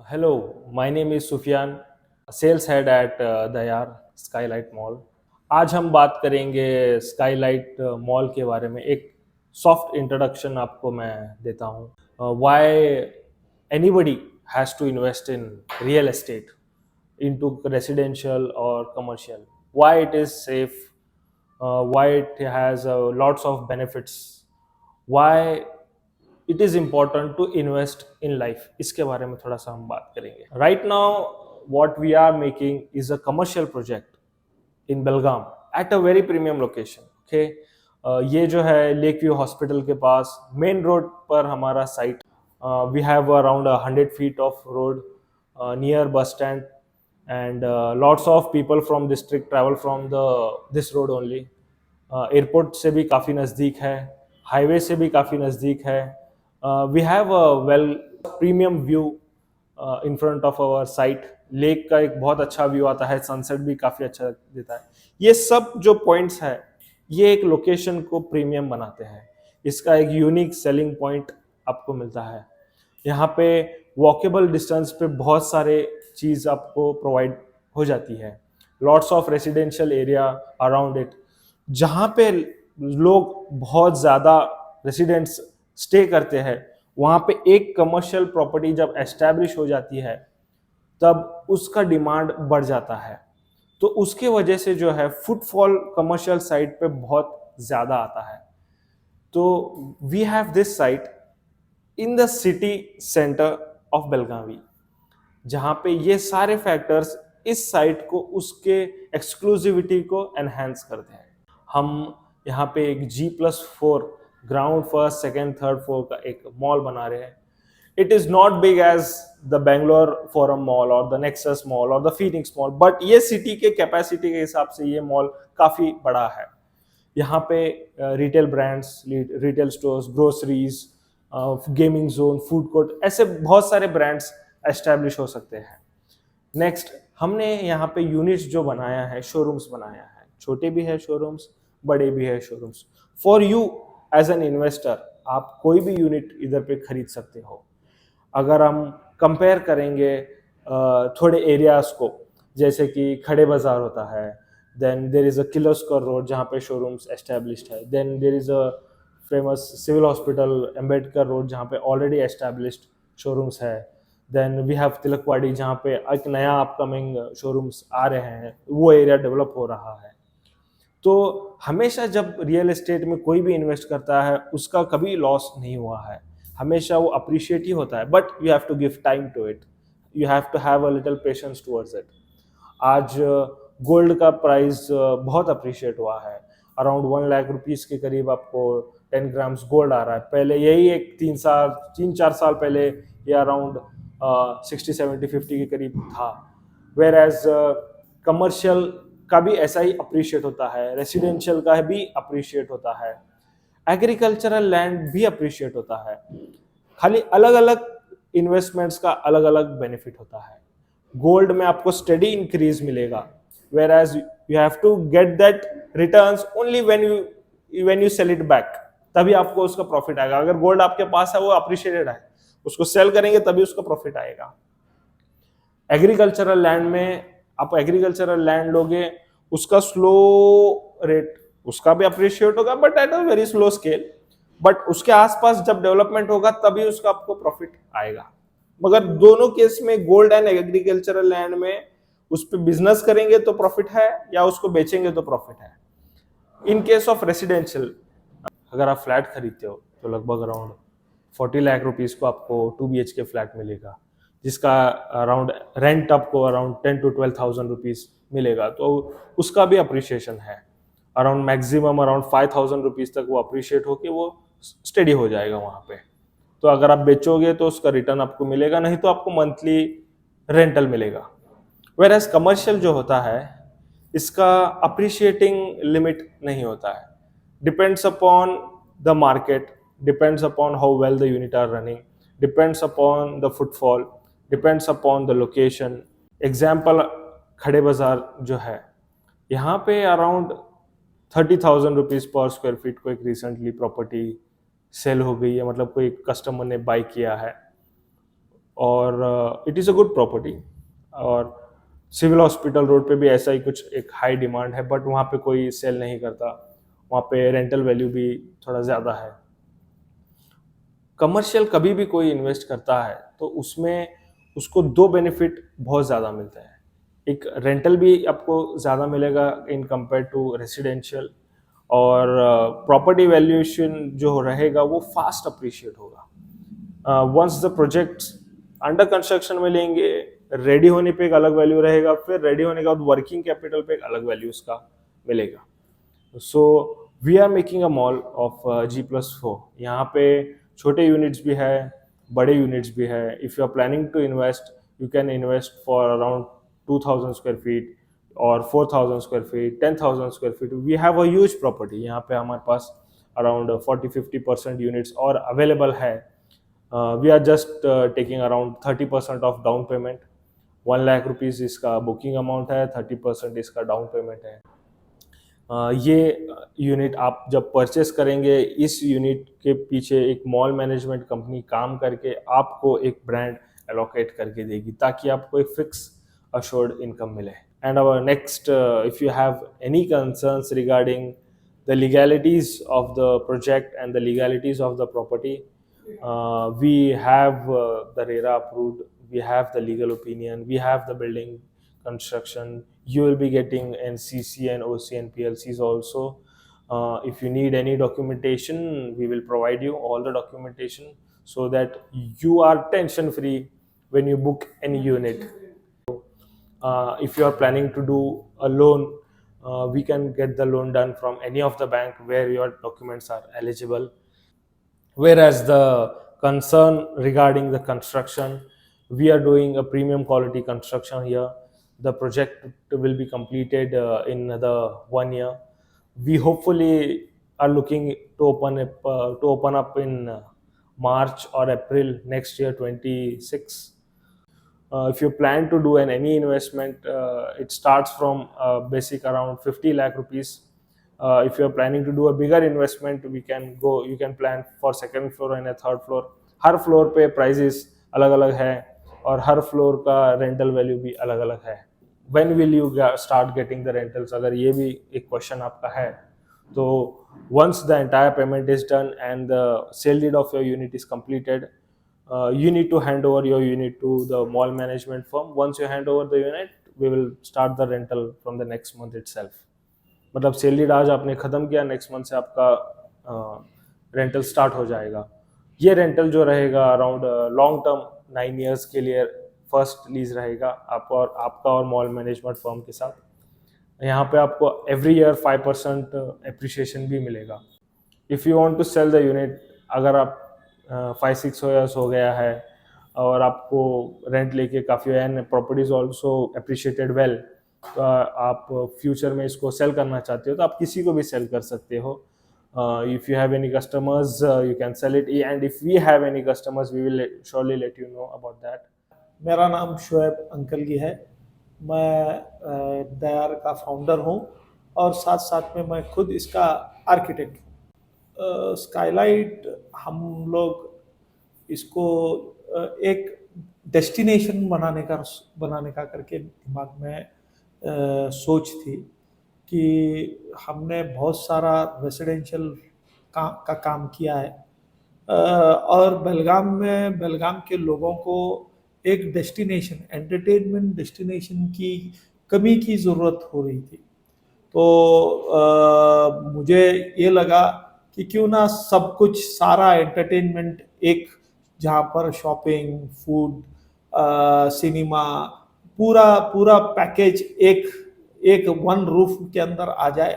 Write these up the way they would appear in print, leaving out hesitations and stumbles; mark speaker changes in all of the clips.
Speaker 1: Hello, my name is Sufyan, sales head at Dayar Skylight mall. आज हम बात करेंगे स्काईलाइट मॉल के बारे में। एक सॉफ्ट इंट्रोडक्शन आपको मैं देता हूँ। Why anybody has to invest in real estate into residential or commercial, why it is safe, why it has lots of benefits, why it is important to invest in life, इसके बारे में थोड़ा सा हम बात करेंगे। Right now what we are making is a commercial project in Belgaum at a very premium location। okay, ये जो है लेक व्यू हॉस्पिटल के पास मेन रोड पर हमारा साइट। We have around 100 feet of road near bus stand, and lots of people from district travel from the this road only। Airport से भी काफ़ी नज़दीक है, हाईवे से भी काफ़ी नज़दीक है। We have a well premium view in front of our site. Lake का एक बहुत अच्छा व्यू आता है, सनसेट भी काफ़ी अच्छा देता है। ये सब जो पॉइंट्स है ये एक लोकेशन को प्रीमियम बनाते हैं। इसका एक यूनिक सेलिंग पॉइंट आपको मिलता है। यहाँ पे वॉकेबल डिस्टेंस पे बहुत सारे चीज़ आपको प्रोवाइड हो जाती है। Lots of residential area around it, जहाँ पे लोग बहुत ज़्यादा रेसिडेंट्स स्टे करते हैं। वहाँ पे एक कमर्शियल प्रॉपर्टी जब एस्टैब्लिश हो जाती है तब उसका डिमांड बढ़ जाता है। तो उसके वजह से जो है फुटफॉल कमर्शियल साइट पे बहुत ज़्यादा आता है। तो we have this site in the city centre of Belagavi, जहाँ पे ये सारे फैक्टर्स इस साइट को उसके एक्सक्लूसिविटी को एनहेंस करते हैं। हम यहाँ पे एक G+4 ground first second third floor का एक मॉल बना रहे हैं। It is not big as the Bangalore Forum mall और द नेक्सस मॉल और द फीनिक्स मॉल, बट ये सिटी के कैपेसिटी के हिसाब से ये मॉल काफ़ी बड़ा है। यहाँ पे retail brands, retail stores, groceries, gaming zone, food court, ऐसे बहुत सारे ब्रांड्स एस्टैब्लिश हो सकते हैं। नेक्स्ट, हमने यहाँ पे यूनिट्स जो बनाया है, शोरूम्स बनाया है, छोटे भी है शोरूम्स, बड़े भी है showrooms. For you as an investor आप कोई भी यूनिट इधर पे खरीद सकते हो। अगर हम कंपेयर करेंगे थोड़े एरियाज को, जैसे कि खड़े बाजार होता है, then there is a Kirloskar road जहाँ पे शोरूम्स एस्टैब्लिश्ड है, then there is a famous civil hospital Ambedkar road जहाँ पे ऑलरेडी एस्टैब्लिश्ड शोरूम्स है, देन वी हैव तिलकवाड़ी जहाँ पे एक नया अपकमिंग शोरूम्स आ रहे हैं, वो एरिया डेवलप हो रहा है। तो हमेशा जब रियल एस्टेट में कोई भी इन्वेस्ट करता है उसका कभी लॉस नहीं हुआ है, हमेशा वो अप्रिशिएट ही होता है। But you have to give time to it, you have to have a little patience towards it. आज गोल्ड का प्राइस बहुत अप्रिशिएट हुआ है, अराउंड 1 लाख रुपीज़ के करीब आपको 10 ग्राम्स गोल्ड आ रहा है। पहले यही एक 3 4 साल पहले ये अराउंड 60 70 50 के करीब था। वेर एज कमर्शियल का भी ऐसा ही अप्रिशिएट होता है, रेसिडेंशियल का भी अप्रिशिएट होता है, एग्रीकल्चरल लैंड भी अप्रिशिएट होता है। खाली अलग अलग इन्वेस्टमेंट्स का अलग अलग बेनिफिट होता है। गोल्ड में आपको स्टडी इंक्रीज मिलेगा, whereas you have to get that returns only when you sell it back, तभी आपको उसका प्रॉफिट आएगा। अगर गोल्ड आपके पास है वो अप्रिशिएटेड है, उसको सेल करेंगे तभी उसका प्रॉफिट आएगा। एग्रीकल्चरल लैंड में आप एग्रीकल्चरल लैंड लोगे, उसका स्लो रेट, उसका भी अप्रिशिएट होगा but at a very slow scale, but उसके आसपास जब डेवलपमेंट होगा तभी उसका आपको प्रॉफिट आएगा। मगर दोनों केस में गोल्ड एंड एग्रीकल्चरल लैंड में उस पर बिजनेस करेंगे तो प्रॉफिट है या उसको बेचेंगे तो प्रॉफिट है। इन केस ऑफ रेसिडेंशियल, अगर आप फ्लैट खरीदते हो तो लगभग अराउंड 40 लाख रुपीज़ को आपको 2 BHK फ्लैट मिलेगा, जिसका अराउंड रेंट आपको अराउंड 10 to 12,000 रुपीज़ मिलेगा। तो उसका भी अप्रिशिएशन है, अराउंड मैक्सिमम अराउंड 5,000 रुपीज़ तक वो अप्रिशिएट होके वो स्टडी हो जाएगा वहाँ पे। तो अगर आप बेचोगे तो उसका रिटर्न आपको मिलेगा, नहीं तो आपको मंथली रेंटल मिलेगा। वेर एज कमर्शियल जो होता है इसका अप्रिशिएटिंग लिमिट नहीं होता है, depends upon the market, depends upon how well the unit are running, depends upon the footfall, depends upon the location. Example, Khade Bazar जो है, यहाँ पे around 30,000 rupees per square feet को एक रिसेंटली प्रॉपर्टी सेल हो गई है, मतलब कोई कस्टमर ने बाई किया है। और it is a good property. और सिविल हॉस्पिटल रोड पे भी ऐसा ही कुछ एक हाई डिमांड है, बट वहाँ पे कोई सेल नहीं करता, वहाँ पे रेंटल वैल्यू भी थोड़ा ज़्यादा है। कमर्शियल कभी भी कोई इन्वेस्ट करता है तो उसमें उसको दो बेनिफिट बहुत ज़्यादा मिलते हैं। एक रेंटल भी आपको ज़्यादा मिलेगा इन कंपेयर टू रेसिडेंशियल, और प्रॉपर्टी वैल्यूएशन जो रहेगा वो फास्ट अप्रिशिएट होगा। Once the projects under construction में लेंगे, रेडी होने पे एक अलग वैल्यू रहेगा, फिर रेडी होने के बाद वर्किंग कैपिटल पे एक अलग वैल्यू उसका मिलेगा। So we are making a mall of G+4। यहाँ पे छोटे यूनिट्स भी है, बड़े यूनिट्स भी है। If you are planning to invest, you can invest for around 2000 square feet और 4000 square feet, 10,000 square feet. We have a huge property. यहाँ पे हमारे पास अराउंड 40-50% यूनिट्स और अवेलेबल है। We are just taking around 30% of down payment. 1 lakh rupees इसका booking amount है, 30% इसका डाउन पेमेंट है। ये यूनिट आप जब परचेस करेंगे, इस यूनिट के पीछे एक मॉल मैनेजमेंट कंपनी काम करके आपको एक ब्रांड एलोकेट करके देगी, ताकि आपको एक फिक्स अश्योर्ड इनकम मिले। And our next, if you have any concerns regarding the legalities of the project and the legalities of the property, we have the RERA approved, we have the legal opinion, we have the building construction. You will be getting NCC and OC and PLCs also. If you need any documentation, we will provide you all the documentation so that you are tension free when you book any unit. If you are planning to do a loan, we can get the loan done from any of the bank where your documents are eligible. Whereas the concern regarding the construction, we are doing a premium quality construction here. The project will be completed in the 1 year. We hopefully are looking to open up in March or April next year, 26. If you plan to do any investment, it starts from basic around 50 lakh rupees. If you are planning to do a bigger investment, you can plan for second floor and a third floor. Her floor पे prices अलग अलग है और हर floor का rental value भी अलग अलग है। When will you start getting the rentals? अगर ये भी एक क्वेश्चन आपका है तो once the entire payment is done and the sale deed of your unit is completed, you need to hand over your unit to the mall management firm. Once you hand over the unit, we will start the rental from the next month itself. मतलब sale deed आज आपने ख़त्म किया, next month से आपका rental start हो जाएगा। ये रेंटल जो रहेगा अराउंड लॉन्ग टर्म 9 ईयर्स के लिए फर्स्ट लीज रहेगा आपका और मॉल मैनेजमेंट फर्म के साथ। यहाँ पे आपको एवरी ईयर 5% एप्रिसिएशन भी मिलेगा। If you want to sell the unit, अगर आप 5-6 ईयर्स हो गया है और आपको रेंट लेके काफ़ी and properties also appreciated well, तो आप फ्यूचर में इसको सेल करना चाहते हो तो आप किसी को भी सेल कर सकते हो। If you have any customers, you can sell it, and if we have any customers, we will surely let you know about that.
Speaker 2: मेरा नाम शुएब अंकलगी है। मैं दयार का फाउंडर हूँ और साथ साथ में मैं खुद इसका आर्किटेक्ट हूँ। स्काईलाइट हम लोग इसको एक डेस्टिनेशन बनाने का करके दिमाग में सोच थी कि हमने बहुत सारा रेसिडेंशियल का काम किया है और बेलगाम के लोगों को एक डेस्टिनेशन, एंटरटेनमेंट डेस्टिनेशन की कमी की ज़रूरत हो रही थी। तो मुझे ये लगा कि क्यों ना सब कुछ सारा एंटरटेनमेंट एक, जहाँ पर शॉपिंग, फूड, सिनेमा, पूरा पैकेज एक वन रूफ के अंदर आ जाए।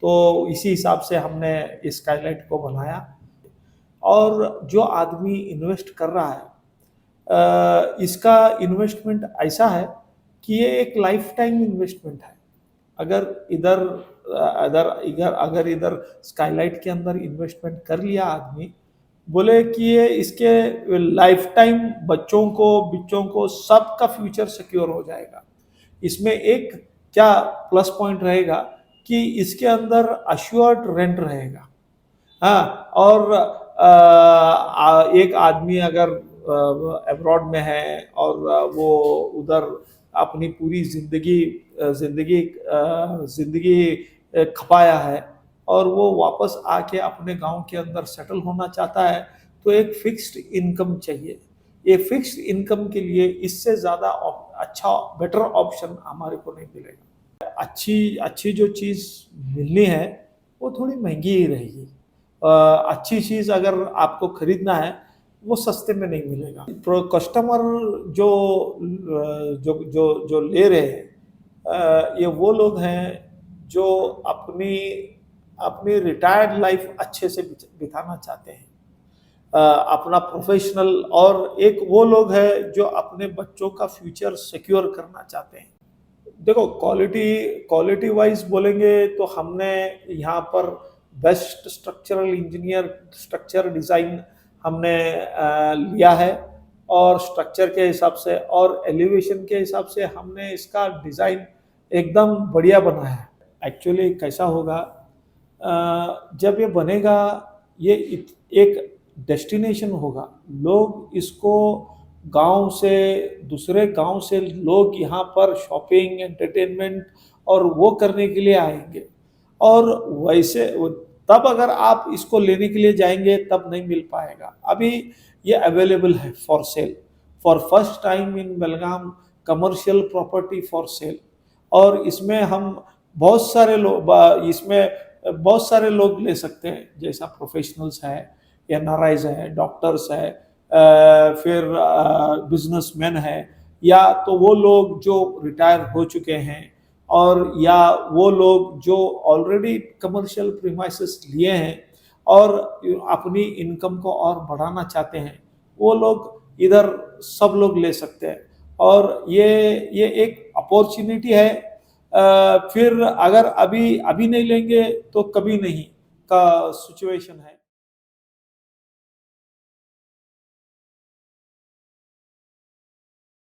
Speaker 2: तो इसी हिसाब से हमने इस स्काईलाइट को बनाया। और जो आदमी इन्वेस्ट कर रहा है, इसका इन्वेस्टमेंट ऐसा है कि ये एक लाइफ टाइम इन्वेस्टमेंट है। अगर इधर स्काईलाइट के अंदर इन्वेस्टमेंट कर लिया आदमी, बोले कि ये इसके लाइफ टाइम बच्चों को सबका फ्यूचर सिक्योर हो जाएगा। इसमें एक क्या प्लस पॉइंट रहेगा कि इसके अंदर अश्योर्ड रेंट रहेगा। हाँ, और एक आदमी अगर अब्रॉड में है और वो उधर अपनी पूरी जिंदगी खपाया है और वो वापस आके अपने गांव के अंदर सेटल होना चाहता है, तो एक फिक्स्ड इनकम चाहिए। ये फिक्स्ड इनकम के लिए इससे ज़्यादा अच्छा बेटर ऑप्शन हमारे को नहीं मिलेगा। अच्छी अच्छी जो चीज़ मिलनी है वो थोड़ी महंगी ही रहेगी। अच्छी चीज़ अगर आपको खरीदना है वो सस्ते में नहीं मिलेगा। कस्टमर जो जो जो जो ले रहे हैं ये वो लोग हैं जो अपनी अपनी रिटायर्ड लाइफ अच्छे से बिताना चाहते हैं, अपना प्रोफेशनल, और एक वो लोग हैं जो अपने बच्चों का फ्यूचर सिक्योर करना चाहते हैं। देखो, क्वालिटी वाइज बोलेंगे तो हमने यहाँ पर best structural engineer structure design हमने लिया है और स्ट्रक्चर के हिसाब से और एलिवेशन के हिसाब से हमने इसका डिज़ाइन एकदम बढ़िया बनाया है। एक्चुअली कैसा होगा, जब ये बनेगा ये एक डेस्टिनेशन होगा। लोग इसको गांव से, दूसरे गांव से लोग यहाँ पर शॉपिंग, एंटरटेनमेंट और वो करने के लिए आएंगे। और वैसे तब अगर आप इसको लेने के लिए जाएंगे तब नहीं मिल पाएगा। अभी ये अवेलेबल है for sale, for first time in Belgaum commercial property for sale. और इसमें हम बहुत सारे लोग ले सकते हैं, जैसा प्रोफेशनल्स है, एनआरआईज है, डॉक्टर्स है, फिर बिजनेसमैन है, या तो वो लोग जो रिटायर हो चुके हैं, और या वो लोग जो ऑलरेडी कमर्शियल प्रीमाइसेस लिए हैं और अपनी इनकम को और बढ़ाना चाहते हैं, वो लोग इधर सब लोग ले सकते हैं। और ये एक अपॉर्चुनिटी है। फिर अगर अभी नहीं लेंगे तो कभी नहीं का सिचुएशन है।